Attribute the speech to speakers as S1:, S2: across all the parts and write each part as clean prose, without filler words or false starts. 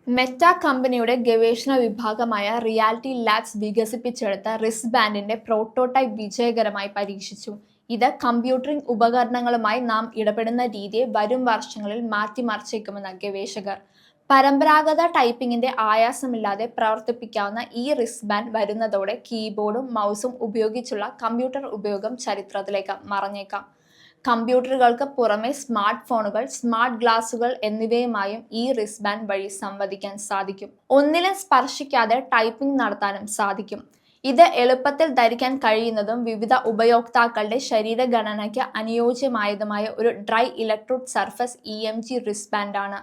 S1: Meta കമ്പനിയുടെ ഗവേഷണ വിഭാഗമായ റിയാലിറ്റി ലാബ്സ് വികസിപ്പിച്ചെടുത്ത റിസ്റ്റ്ബാൻഡിന്റെ പ്രോട്ടോടൈപ്പ് വിജയകരമായി പരീക്ഷിച്ചു. ഇത് കമ്പ്യൂട്ടിംഗ് ഉപകരണങ്ങളുമായി നാം ഇടപെടുന്ന രീതിയെ വരും വർഷങ്ങളിൽ മാറ്റിമറിച്ചേക്കുമെന്ന് ഗവേഷകർ. പരമ്പരാഗത ടൈപ്പിംഗിന്റെ ആയാസമില്ലാതെ പ്രവർത്തിപ്പിക്കാവുന്ന ഈ റിസ്റ്റ്ബാൻഡ് വരുന്നതോടെ കീബോർഡും മൗസും ഉപയോഗിച്ചുള്ള കമ്പ്യൂട്ടർ ഉപയോഗം ചരിത്രത്തിലേക്ക് മറഞ്ഞേക്കാം. കമ്പ്യൂട്ടറുകൾക്ക് പുറമെ സ്മാർട്ട് ഫോണുകൾ, സ്മാർട്ട് ഗ്ലാസുകൾ എന്നിവയുമായും ഈ റിസ്റ്റ്ബാൻഡ് വഴി സംവദിക്കാൻ സാധിക്കും. ഒന്നിലും സ്പർശിക്കാതെ ടൈപ്പിംഗ് നടത്താനും സാധിക്കും. ഇത് എളുപ്പത്തിൽ ധരിക്കാൻ കഴിയുന്നതും വിവിധ ഉപയോക്താക്കളുടെ ശരീരഘടനയ്ക്ക് അനുയോജ്യമായതുമായ ഒരു ഡ്രൈ ഇലക്ട്രോഡ് സർഫസ് (EMG) റിസ്റ്റ്ബാൻഡാണ്.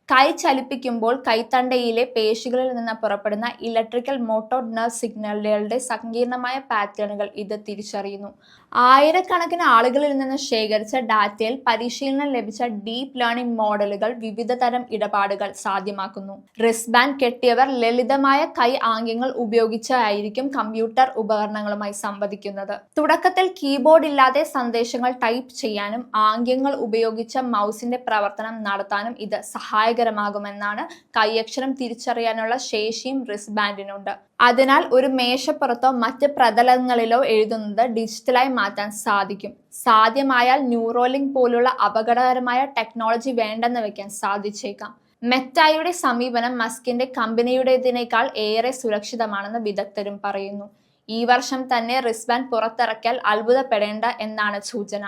S1: കൈ ചലിപ്പിക്കുമ്പോൾ കൈത്തണ്ടയിലെ പേശികളിൽ നിന്ന് പുറപ്പെടുന്ന ഇലക്ട്രിക്കൽ മോട്ടോർ നെർവ് സിഗ്നലുകളുടെ സങ്കീർണമായ പാറ്റേണുകൾ ഇത് തിരിച്ചറിയുന്നു. ആയിരക്കണക്കിന് ആളുകളിൽ നിന്ന് ശേഖരിച്ച ഡാറ്റയിൽ പരിശീലനം ലഭിച്ച ഡീപ് ലേണിംഗ് മോഡലുകൾ വിവിധ തരം ഇടപാടുകൾ സാധ്യമാക്കുന്നു. റിസ്റ്റ്ബാൻഡ് കെട്ടിയവർ ലളിതമായ കൈ ആംഗ്യങ്ങൾ ഉപയോഗിച്ചായിരിക്കും കമ്പ്യൂട്ടർ ഉപകരണങ്ങളുമായി സംവദിക്കുന്നത്. തുടക്കത്തിൽ കീബോർഡ് ഇല്ലാതെ സന്ദേശങ്ങൾ ടൈപ്പ് ചെയ്യാനും ആംഗ്യങ്ങൾ ഉപയോഗിച്ച് മൗസിന്റെ പ്രവർത്തനം നടത്താനും ഇത് സഹായകരമാകുമെന്നാണ്. കൈയക്ഷരം തിരിച്ചറിയാനുള്ള ശേഷിയും റിസ്റ്റ്ബാൻഡിനുണ്ട്. അതിനാൽ ഒരു മേശപ്പുറത്തോ മറ്റ് പ്രതലങ്ങളിലോ എഴുതുന്നത് ഡിജിറ്റലായി മാറ്റാൻ സാധിക്കും. സാധ്യമായാൽ ന്യൂറോലിങ്ക് പോലുള്ള അപകടകരമായ ടെക്നോളജി വേണ്ടെന്ന് വെക്കാൻ സാധിച്ചേക്കാം. മെറ്റയുടെ സമീപനം മസ്കിന്റെ കമ്പനിയുടേതിനേക്കാൾ ഏറെ സുരക്ഷിതമാണെന്ന് വിദഗ്ധരും പറയുന്നു. ഈ വർഷം തന്നെ റിസ്റ്റ്ബാൻഡ് പുറത്തിറക്കിയാൽ അത്ഭുതപ്പെടേണ്ട എന്നാണ് സൂചന.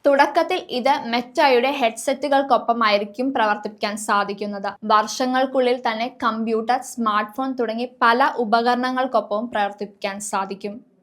S1: തുടക്കത്തിൽ ഇത് മെറ്റയുടെ ഹെഡ്സെറ്റുകൾക്കൊപ്പമായിരിക്കും പ്രവർത്തിപ്പിക്കാൻ സാധിക്കുന്നത്. വർഷങ്ങൾക്കുള്ളിൽ തന്നെ കമ്പ്യൂട്ടർ, സ്മാർട്ട് ഫോൺ തുടങ്ങി പല ഉപകരണങ്ങൾക്കൊപ്പവും പ്രവർത്തിപ്പിക്കാൻ സാധിക്കും.